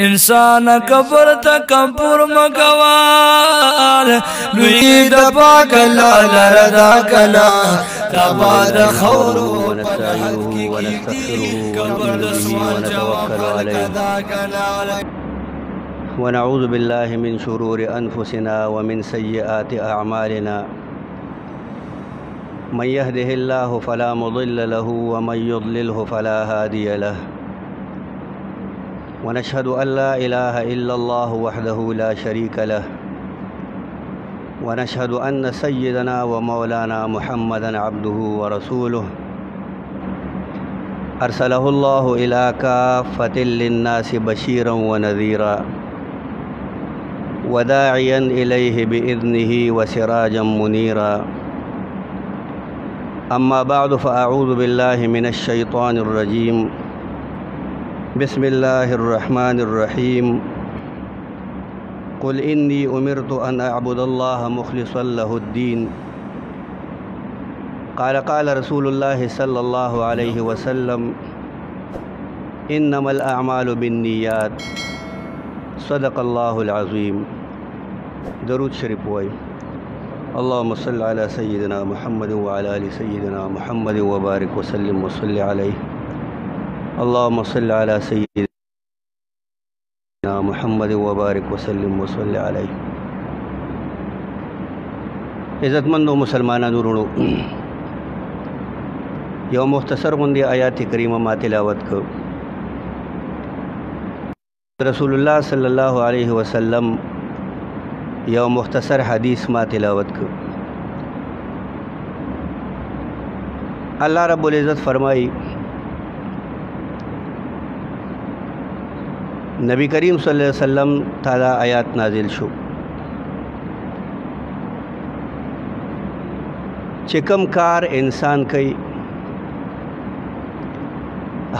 انسان کبر تکبر مکوال لوی د پاک لاله رضا کنا تباد خور ونستعينه ونستغفره ونتوكل عليه ونعوذ بالله من شرور أنفسنا ومن سيئات أعمالنا من يهده الله فلا مضل له ومن يضلله فلا هادي له ونشهد أن لا إله إلا الله وحده لا شريك له ونشهد أن سيدنا ومولانا محمدا عبده ورسوله أرسله الله إلى كافة للناس بشيرا ونذيرا وداعيا إليه بإذنه وسراجا منيرا أما بعد فأعوذ بالله من الشيطان الرجيم بسم الله الرحمن الرحيم قل إني أمرت أن أعبد الله مخلصا له الدين قال رسول الله صلى الله عليه وسلم إنما الأعمال بالنيات صدق الله العظيم درود شریف وای اللهم صل على سيدنا محمد وعلى آل سيدنا محمد وبارك وسلم وصل عليه اللهم صل على سيدنا محمد وبارك وسلم وصل عليه عزتمندو مسلمانانو ورونو یو مختصر غوندی آیات کریمه ما تلاوت کو رسول الله صلی الله علیه وسلم یو مختصر حدیث ما تلاوت کو اللہ رب العزت فرمائی نبی کریم صلی اللہ علیہ وسلم تعالی آیات نازل شو چکم کار انسان کئی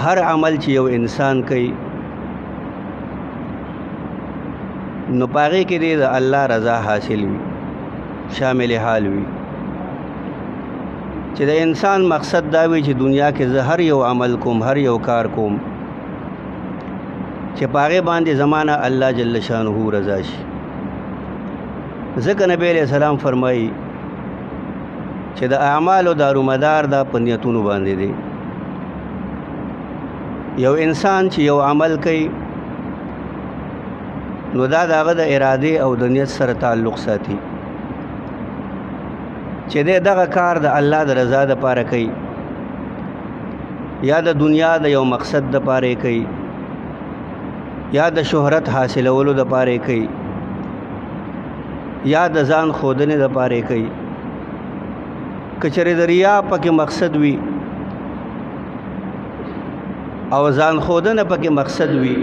ہر عمل چیو انسان کئی نو پاغے کے دے دا اللہ رضا حاصل وی شامل حال وی چی دا انسان مقصد داوی چی دنیا کے ہر یو عمل کوم ہر یو کار کوم چی پاغے باندے زمانہ اللہ جل شانہ رضا شی ذکر نبی علیہ السلام فرمائی چی دا اعمال و دارو مدار دا پنیتونو باندے دے یو انسان چی یو عمل کئی نو دا داغه د اراده او د نیت سره تعلق ساتي چې دغه کار د الله د رضا د پاره کوي یا د دنیا د یو مقصد د پاره کوي یا د شهرت حاصلولو د پاره کوي یا د ځان خودنې د پاره کوي کچره د ریا پکې مقصد وي او ځان خودنه پکې مقصد وي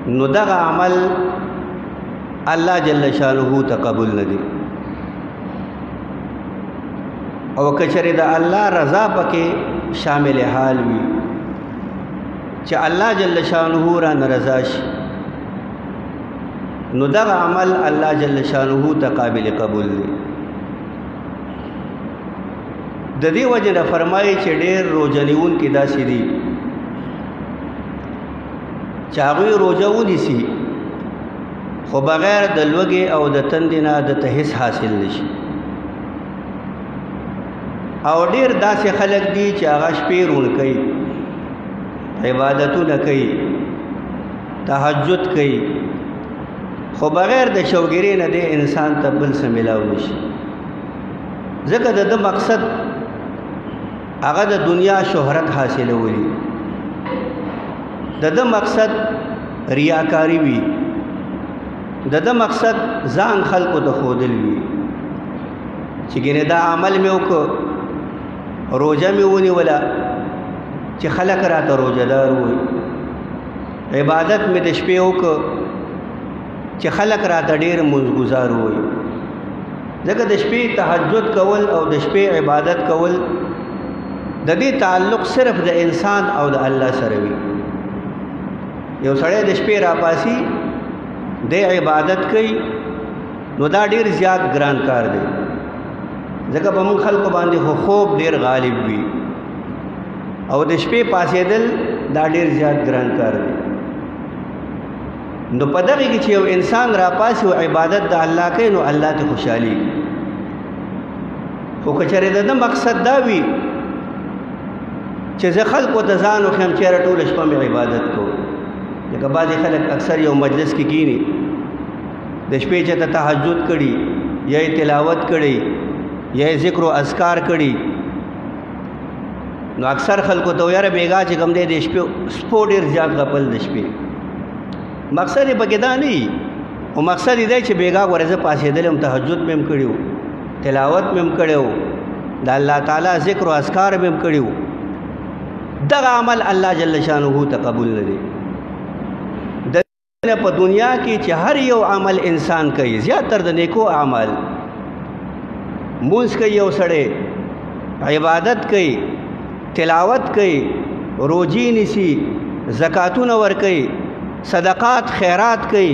نو دغه عمل الله جل شانه تقبل ندی او کچره د الله رضا پکې شامل حال وي چې الله جل شانه را ناراضه شي نو دغه عمل الله جل شانه تقابل قبول دی د دې وجه فرمایي چې ډېر روزنیون کې داسې دي چاغوی روزه ونیسي خو بغیر د لوږې او د تندې نه د هیڅ حاصل نشي او ډېر داسې خلک دي چې هغه شپې رون کوي عبادتونه کوي تهجد کوي خو بغیر د شوګیرۍ نه د انسان ته بل څه میلاو نشي ځکه د ده مقصد هغه د دنیا شهرت حاصلوي د مقصد ریاکاری وی د مقصد ځان خلقو ته ښودل وي چې ګینه دا عمل مې وکړ روزه مې ونیوله چې خلک راته روزهدار وایي عبادت مې د شپې وکړ چې خلک راته ډېر مونځګزار وایي ځکه د شپې تهجد کول او د شپې عبادت کول د دې تعلق صرف د انسان او د الله سره وي یو سړی د شپې راپاسي د عبادت کوي نو دا ډیر زیات ګران کار دی ځکه په موږ خلکو باندې خو خوب ډیر غالب وي او د شپې پاسېدل دا ډیر زیات ګران کار دی نو په دغه کې چې یو انسان راپاسي او عبادت د الله کوي نو الله ته خوشحالي خو که چېرې د ده مقصد دا وي چې زه خلکو ته ځان وښیم چېرې ټوله شپه مې عبادت کو لکه بعضې خلک اکثر یو مجلس کې کینی د شپې چې ته تهجد کړي یا یې تلاوت کړي یا یې ذکر و اذکار کړي نو اکثر خلکو ته یاره بیګا چې کوم دی د شپې سپو ډېر زیات غپل د شپې مقصد یې پکې دا نه وي خو مقصد یې دی چې بیګا ګوره زه پاسېدلی یم تهجد مې هم کړي و تلاوت مې هم کړی و د الله تعالی ذکر و اذکار مې هم کړي و دغه عمل الله جل شانه ته قبول نه دی په دنیا کې چې هر یو عمل انسان کوي زیاتر د نیکو اعمال مونځ کوي یو سړی عبادت کوي تلاوت کوي روجی نیسي زکاتونه ورکوي صدقات خیرات کوي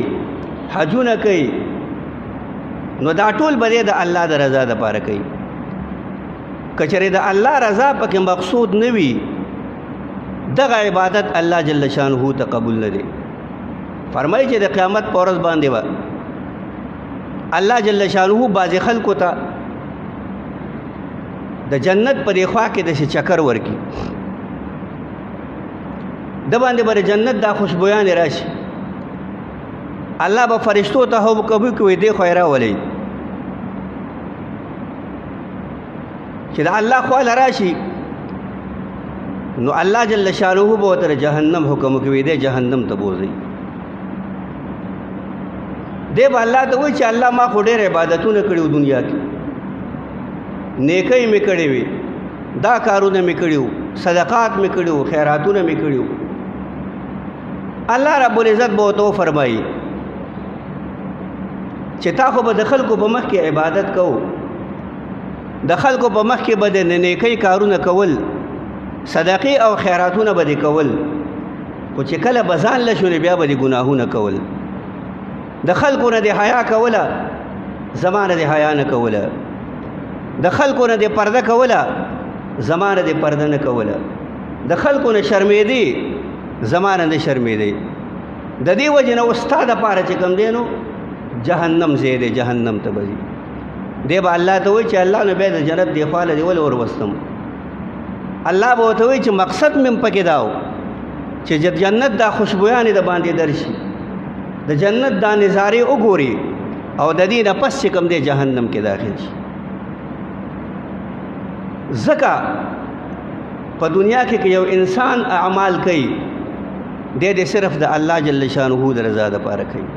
حجونه کوي نو دا ټول به د الله د رضا دپاره کوي که چېرې د الله رضا پکې مقصود نه وي دغه عبادت الله جل شانه ته قبول نه دی فرمایي چې د قیامت په ورځ باندې به الله جل شانه بعضې خلکو ته د جنت په دې خوا کې داسې چکر ورکړي د باندې به د جنت دا خوشبویانې راشي الله به فرشتو ته حکم کوي چې دې خوا یې راولئ چې د الله خوا له راشي نو الله جل شانه به ورته جهنم حکم کوي دې جهنم ته بوځئ دی به الله ته وایي چې الله ما خو ډېر عبادتونه کړي وو دنیا کې نیکۍ مې کړې وې دا کارونه مې کړي وو صدقات مې کړي وو خیراتونه مې کړي وو الله رب العزت به ورته وفرمایي چې تا خو به د خلکو په مخ کې عبادت کوو د خلکو په مخ کې به د نیکۍ کارونه کول صدقې او خیراتونه به دې کول خو چې کله به ځان له شو بیا به دې ګناهونه کول د خلکو نه د حیا کوله زما نه د حیا نه کوله د خلکو نه د پرده کوله زما نه د پرده نه کوله د خلکو نه شرمېدې زما نه نه شرمېدې د دې وجې نه ستا دپاره چې کوم دی نو جهنم ځای دی جهنم ته به ځي دی به الله ته وایي چې الله نو بیا د جنت دې خوا له دې ولې وروستم الله به ورته وایي چې مقصد مې پکې دا و چې جنت دا خوشبویانې د باندې درشي د جنت دا نظارې وګوري او د دې نه پس چې کوم دی جهنم کې داخل شي ځکه په دنیا کې که یو انسان اعمال کوي دی صرف د الله جل شانه د رضا دپاره کوي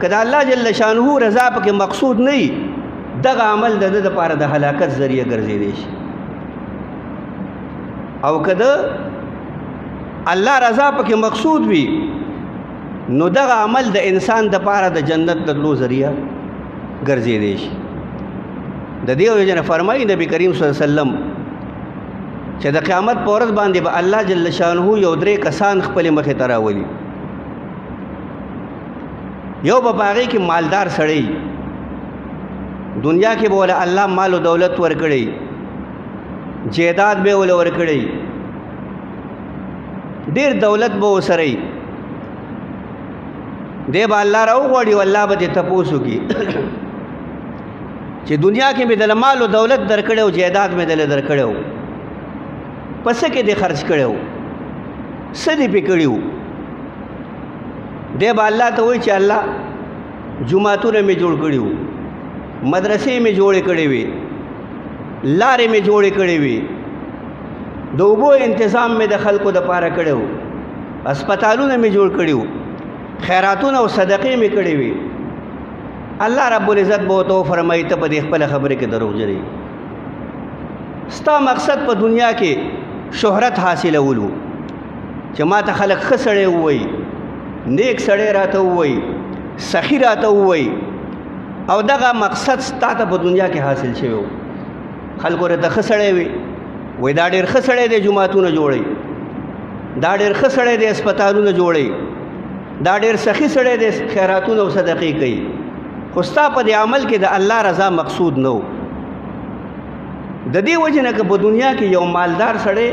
که د الله جل شانه رضا پکې مقصود نه وي دغه عمل د ده دپاره د هلاکت ذریعه ګرځېدی شي او که د الله رضا پکې مقصود وي نو دغه عمل د انسان دپاره د جنت د تلو ذریعه ګرځېدی شي د دې وجې نه فرمایي نبي کریم صلی الله علیه وسلم چې د قیامت په ورځ باندې به الله جل شانه یو درې کسان خپلې مخې ته راولي یو به په هغې کې مالدار سړی دنیا کې به وله الله مال و دولت ورکړی جیداد به وله ورکړی ډېر دولت به ورسره وي دی به الله راوغواړي او الله به دې تپوس وکړي چې دنیا کې مې دله مال و دولت درکړی او جیداد مې دله درکړی و په څه کې دې خرچ کړی و څه دې پې کړي و دی به الله ته وایي چې الله جوماتونه مې جوړ کړي وو مدرسې مې جوړې کړې وې لارې مې جوړې کړې وې د اوبو انتظام مې د خلکو دپاره کړی و هسپتالونه مې جوړ کړي وو خیراتونه او صدقې مې کړې وې الله رب العزت به ورته وفرمایي ته په دې خپله خبرې کې دروغجن یې ستا مقصد په دنیا کې شهرت حاصلول و چې ما ته خلک ښه سړی ووایي نیک سړی راته ووایي سخي راته ووایي او دغه مقصد ستا ته په دنیا کې حاصل شوی و خلکو راته ښه سړی وي وایي دا ډېر ښه سړی دی جوماتونه جوړوي دا ډېر ښه سړی دی هسپتالونه جوړوي دا ډېر سخي سړی دی خیراتونه او صدقې کوي خو ستا په دې عمل کې د الله رضا مقصود نه و د دې وجې نه که په دنیا کې یو مالدار سړی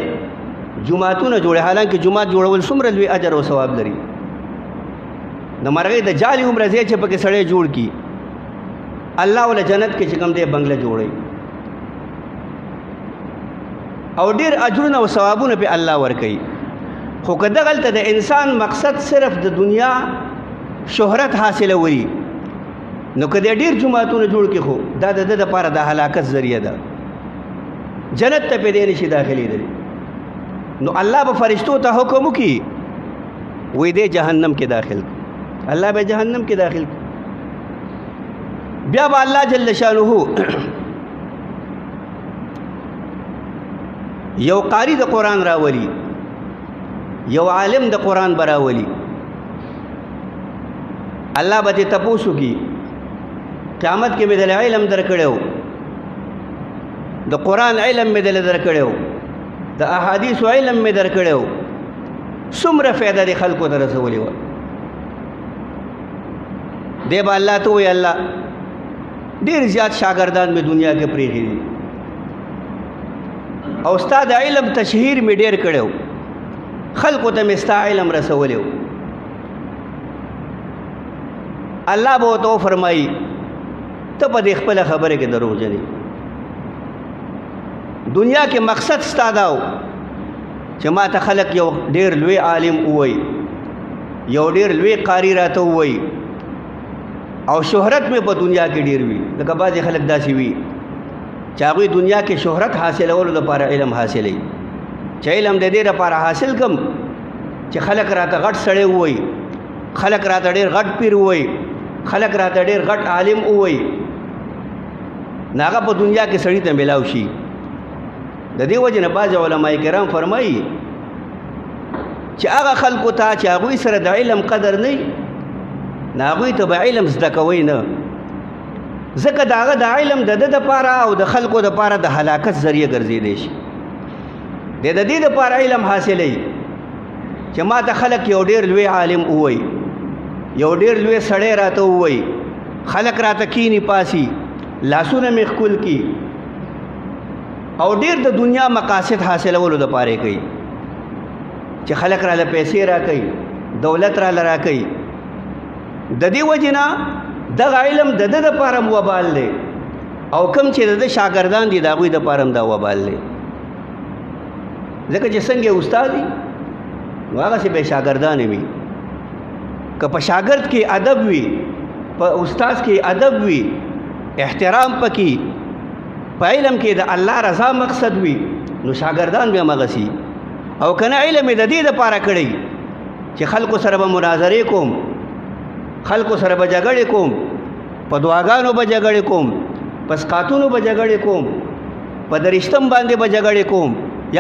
جوماتونه جوړي حالانکه جومات جوړول څومره لوی اجر او ثواب لري د مرغۍ د جالي عمره ځای چې پکې سړی جوړ کي الله ول جنت کې چې کوم دی بنگله جوړي او ډیر اجرونه او ثوابونه په الله ورکي خو کله غلطه د انسان مقصد صرف د دنیا شهرت حاصله وي نو کله ډیر جماعتونه جوړ کې خو دا د لپاره د هلاکت ذریعہ ده جنت ته په دې نشي داخلي دي نو الله به فرشتو ته حکم وکي وې دې جهنم کې داخل الله به جهنم کې داخل بیا به الله جل شانه یو قاری د قران راولي یو عالم د قران براولي الله به تاسو کی قیامت کې مې د علم درکړو د قران علم مې درکړو د احادیث علم مې درکړو څومره فائدہ د خلکو ته رسولي و دی به الله ته وی الله ډیر زیات شاګردان مې دنیا کې پریږي او استاد علم تشهیر مې ډیر کړو خلکو ته مې ستا علم رسولي و الله به تو فرمایي ته په دې خپل خبره کې دروغجن یې دنیا کې مقصد ستاداو چې ما ته خلق یو ډیر لوی عالم وای یو ډیر لوی قاری راته وای او شهرت مې په دنیا کې ډیر وی لکه بعضې خلک داسې وي چې هغوی دنیا کې شهرت حاصلولو لپاره علم حاصلوي چې علم د دې لپاره حاصل کم چې خلک راته غټ سړی وای خلک راته ډیر غټ پیر وای خلک راته ډیر غټ عالم وای ناغه په دنیا کې سړی ته ملاو شي د دې وجه نه بعض علماء کرام فرمایي چې هغه خلکو ته چې هغوی سره د علم قدر نه نه هغوی ته به علم زده کوي نه ځکه د هغه د علم د ده دپاره او د خلکو دپاره د هلاکت ذریعه ګرځېدی شي د دې دپاره علم حاصلوي چې ما ته خلک یو ډېر لوی عالم ووایي یو ډېر لوی سړی راته ووایي خلک راته کینی پاسي لاسونه مې ښکل کي او ډیر د دنیا مقاصد حاصلولو د پاره کوي چې خلک را له پیسې را کوي دولت را لرا کوي د دې وجنا د علم د د لپاره وبال دی او کم چې د شاګردان دي دا غوي د لپاره دا وبال دی ځکه چې څنګه استاد دي نو هغه سي به شاګردان وي که په شاګرد کې ادب وي په استاد کې ادب وي احترام پکې په علم کې د الله رضا مقصد وي نو شاګردان به مغسي او کنه علم د دې لپاره کړی چې خلکو سره به مناظره کوم خلکو سره به جګړه کوم په دعاګانو به جګړه کوم په سقاتونو به جګړه کوم په درشتم باندې به جګړه کوم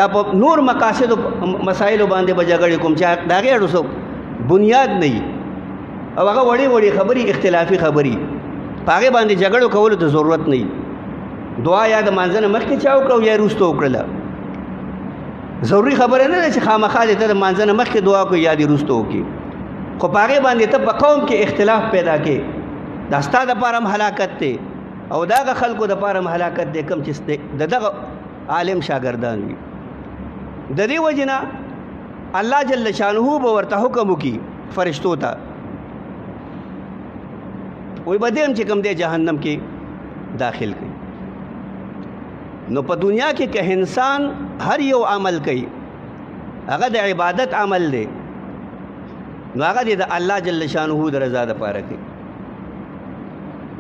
یا په نور مقاصد مسائل باندې به جګړه کوم چې داغه اړو بنیاد نه او هغه وړي وړي خبري اختلافي خبري پاګه باندې جګړه کولو ته ضرورت نه دعا یا د مانځنه مخکې چاو کو یا روستو وکړه ضروری خبره نه ده چې خامخا ته د مانځنه مخکې دعا کو یا د روستو وکي خو پاګه باندې ته په قوم کې اختلاف پیدا کې دا ستاسو لپاره هلاکت ته او داغه خلکو لپاره هلاکت ده کم چې دغه عالم شاګردان وي د دې وجنه الله جل شانه به ورته حکم وکي فرشتو ته وي بدیم چې کوم دی جهنم کې داخل کړي نو په دنیا کې که انسان هر یو عمل کوي هغه د عبادت عمل دی نو هغه د الله جل شانه د رضا لپاره کوي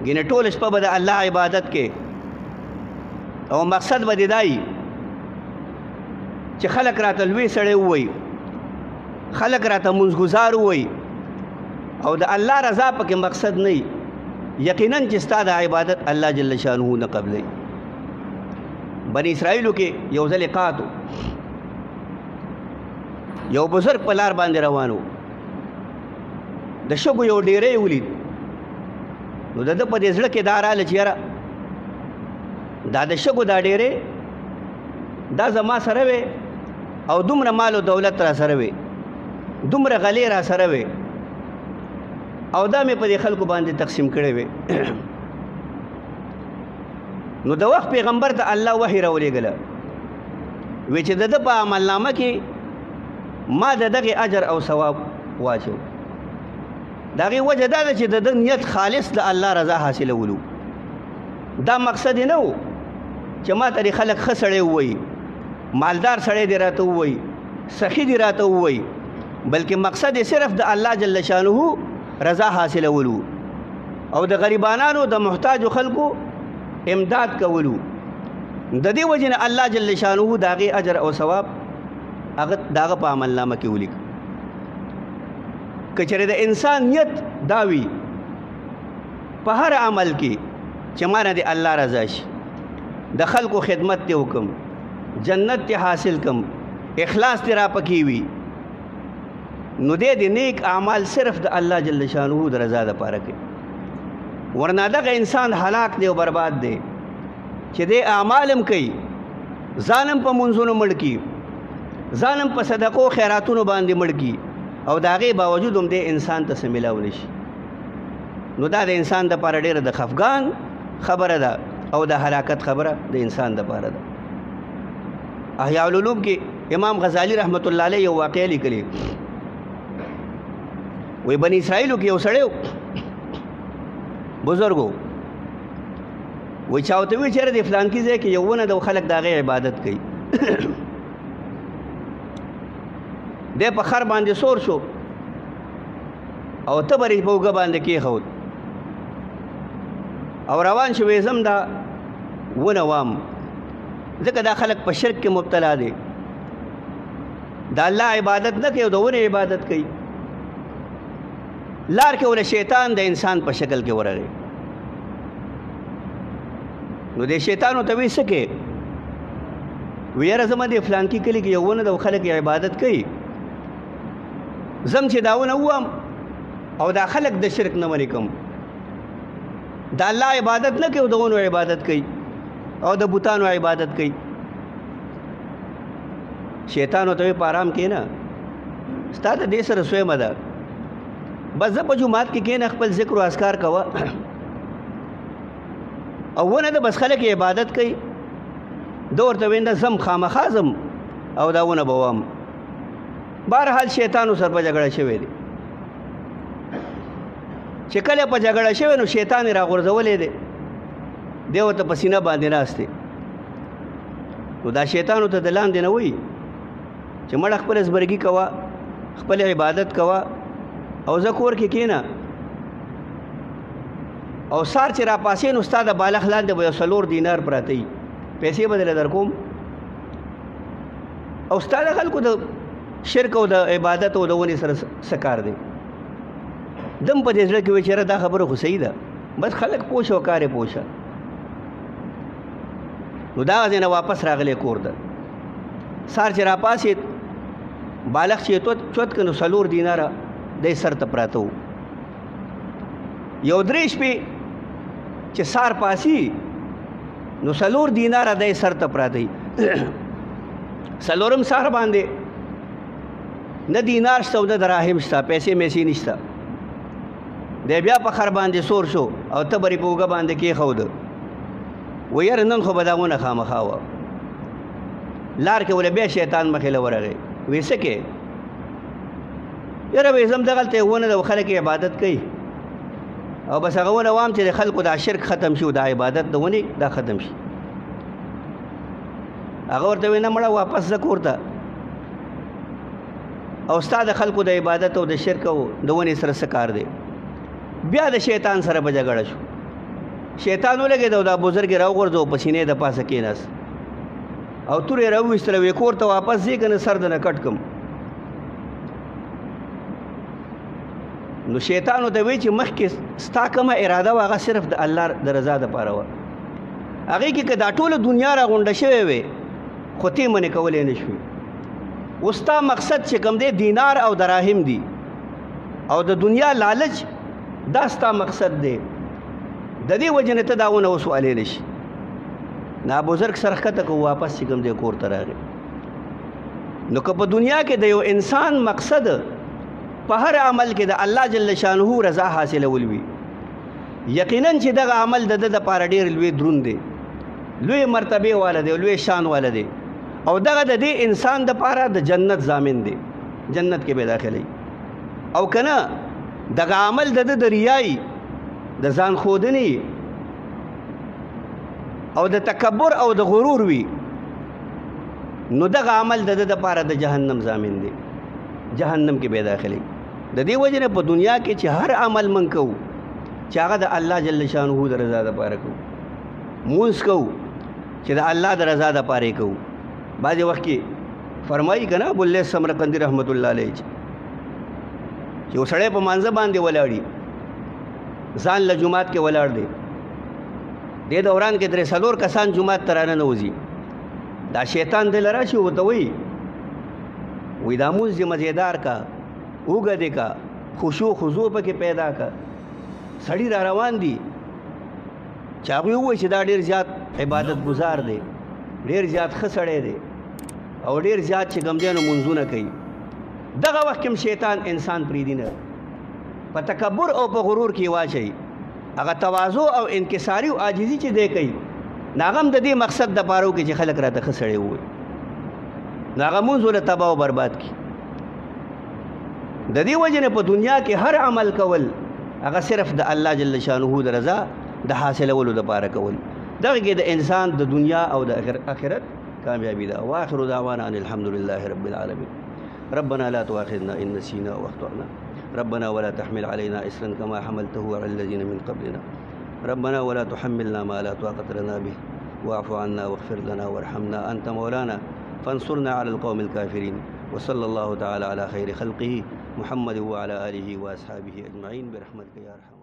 ګینه ټول شپه به د الله عبادت کې او مقصد به دی چې خلک راته لوی سړی ووایي خلک راته منځګزار ووایي او د الله رضا پکې مقصد نه یقینا چې ستا د عبادت الله جل شانه نه قبلوي بنی اسرائیلو کې یو ځل قاتو یو بزرګ په لار باندې روانو د شګو یو ډیرې ولید نو د په دې ځړه کې داراله چیرې دا د شګو دا ډیرې دا زما سره وي او دومره مال او دولت را سره وي دومره غلې را سره وي او دا مې په دې خلکو باندې تقسیم کړې وي نو د وخت پیغمبر ته الله وحی راولېږله وی چې د په عملنامه کې ما د دغه اجر او ثواب واچو د هغې وجه دا ده چې د ده نیت خالص د الله رضا حاصلولو. دا مقصد یې نه و چې ما ته دې خلک ښه سړی ووایي، مالدار سړی دې راته ووایي، سخي دې راته ووایي، بلکې مقصد یې صرف د الله جل شانه رضا حاصلولو او د غریبانانو د محتاجو خلکو امداد کولو. د دې وجې نه الله جل شانه د هغې اجر او ثواب هغه د هغه په عملنامه کې ولیک. که چېرې د انسان نیت دا وي په هر عمل کې چې ما نه د الله رضا شي، د خلکو خدمت دې وکړم، جنت دې حاصل کړم، اخلاص دې را پکې وي، نو دې د نیک اعمال صرف د الله جل شانه د رضا دپاره کوي. ورنه دغه انسان هلاک دی او برباد دی چې دې اعمال هم کوي، ځان هم په منځونو مړ کي، ځان هم په صدقو خیراتونو باندې مړ کي، او د هغې باوجود هم دې انسان ته څه میلاو نه شي. نو دا د انسان دپاره ډېره د خفګان خبره ده او د هلاکت خبره د انسان دپاره ده. احیاء العلوم کې امام غزالی رحمت الله علیه یو واقعه لیکلې، وی بني اسرائیلو کې یو سړی بزرګو، وی چا ورته وویل چېرې د فلانکي ځای کې یو ونه ده او خلک د هغې عبادت کوي. دی په خر باندې سور شو او تبر یې په اوږه باندې کېښود او روان شو، ویې ځم دا ونه وام، ځکه دا خلک په شرک کې مبتلا دی، د الله عبادت نه کوي او د ونې عبادت کوي. لار کې وله شیطان د انسان په شکل کې ورغی. نو د شیطان ورته وی څه کې؟ وی یاره زما د فلانکي کلي کې یو ونه ده او خلک یې عبادت کوي، زم چې دا ونه ووام او دا خلک د شرک نه منې کړم، د الله عبادت نه کوي او د ونو عبادت کوي او د بوتانو عبادت کوي. شیطان ورته وی په ارام کښېنه، ستا ته دې سره سویمه ده، بس زه په جومات کې کښېنه، خپل ذکر و اذکار کوه او ونه ده بس خلک یې عبادت کوي. ده ورته ویل نه ځم، خامخا ځم او دا ونه به وام. بهرحال شیطان ورسره په جګړه شوی دی. چې کله په جګړه شوی نو شیطان یې راغورځولی دی، دی ورته په سینه باندې ناست دی. نو دا شیطان ورته د لاندې نه وایي چې مړه خپله زبرګي کوه، خپل عبادت کوه او زه کور کې کښېنه، او سار چې راپاسې نو ستا د بالښت لاندې به یو 4 دینار پراته وي، پیسې به درله درکوم، او ستا د خلکو د شرک او د عبادت او د ونې سره څه کار دی؟ دم په دې زړه کې وایي چې یاره دا خبره خو صحیح ده، بس خلک پوه شه او کار یې پوه شه. نو دا ځای نه واپس راغلی کور ته. سار چې راپاسېد بالښت چې یې چوت کړ نو 4 دیناره دی سر ته پراته وو. یو 3 شپې چې سار پاسي نو 4 دیناره دی سر ته پراته وي. 4م سار باندې نه دینار شته او نه دراهم شته، پیسې میسې نشته. دی بیا په خر باندې سور شو او تبر یې په اوږه باندې کېښود. و یاره نن خو به دا ونه خامخا وه. لار کې وله بیا شیطان مخې له ورغی، وی څه کې؟ یاره وی ځم دغلته یې ونه ده او خلک یې عبادت کوي او بس هغه ونه وام چې د خلکو دا شرک ختم شي او دا عبادت د ونې دا ختم شي. هغه ورته وی نه مړه واپس ځه کور ته، او ستا د خلکو د عبادت او د شرک او د ونې سره څه کار دی؟ بیا د شیطان سره په جګړه شو. شیطان ولګېد او دا بزرګ یې راوغورځو په سینې د پاسه کېناست او تور یې راوویستله، وی کور ته واپس ځې که نه سر د نه کټ کړم. نو شیطان ورته وی چې مخکې ستا کومه اراده وه هغه صرف د الله د رضا دپاره وه، هغې کې که دا ټوله دنیا راغونډه شوې وې خو ته یې منې کولی نه شوې. اوس ستا مقصد چې کوم دی دینار او دراهم دي او د دنیا لالچ، دا ستا مقصد دی، د دې وجې نه ته دا ونه وسوالې نه شي. نا بزرګ سره ښکته کو واپس چې کوم دی کور ته راغی. نو که په دنیا کې د یو انسان مقصد په هر عمل کې د الله جل شانه رضا حاصلول وي، یقینا چې دغه عمل د ده دپاره ډېر لوی دروند دی، لوی مرتبې والا دی، لوی شان والا دی، او دغه د دې انسان دپاره د جنت ضامن دی، جنت کې به داخلوي. او که نه دغه عمل د ریایي د ځان ښودنې او د تکبر او د غرور وي نو دغه عمل د دپاره د جهنم ضامن دی جهنم کې به داخلي د دې وجې نه په دنیا کې چې هر عمل من کوو چې هغه د الله جل شانه د رضا دپاره کوو مونځ کوو چې د الله د رضا دپاره یې کوو بعضې وخت کې فرمایي که نه ابواللیث سمرقندي رحمت الله علیه چې یو سړی په مانځه باندې ولاړي ځان له جومات کې ولاړ دی دې دوران کې درې څلور کسان جومات ته راننوځي دا شیطان دی له راشي ورته وایي دا مونځ دې مزېدار کا اوږه دې کا خشوع خضوع پکې پیدا کا سړي را روان دي چې هغوی ووایي چې دا ډېر زیات عبادت ګزار دی ډېر زیات ښه سړی دی او ډېر زیات چې کوم دی نو مونځونه کوي دغه وخت کې شیطان انسان پرېږدي نه په تکبر او په غرور کې واچوي هغه تواضع او انکساري او عاجزي چې دی کوي نو هغه هم د دې مقصد دپاره وکړي چې خلک راته ښه سړی ووایي نو هغه مونځونه تباه او برباد کړي د دې وجې نه په دنیا کې هر عمل کول هغه صرف د الله جل شانه د رضا د حاصلولو دپاره کول دغه کې د انسان د دنیا او د آخرت کامیابی ده واخر دعوانا ان الحمد لله رب العالمين ربنا لا تؤاخذنا ان نسينا واخطانا ربنا ولا تحمل علينا إصرا كما حملته على الذين من قبلنا ربنا ولا تحملنا ما لا طاقة لنا به واعف عنا واغفر لنا وارحمنا أنت مولانا فانصرنا على القوم الكافرين وصلى الله تعالى على خير خلقه محمد وعلى آله وأصحابه أجمعين برحمتك يا أرحم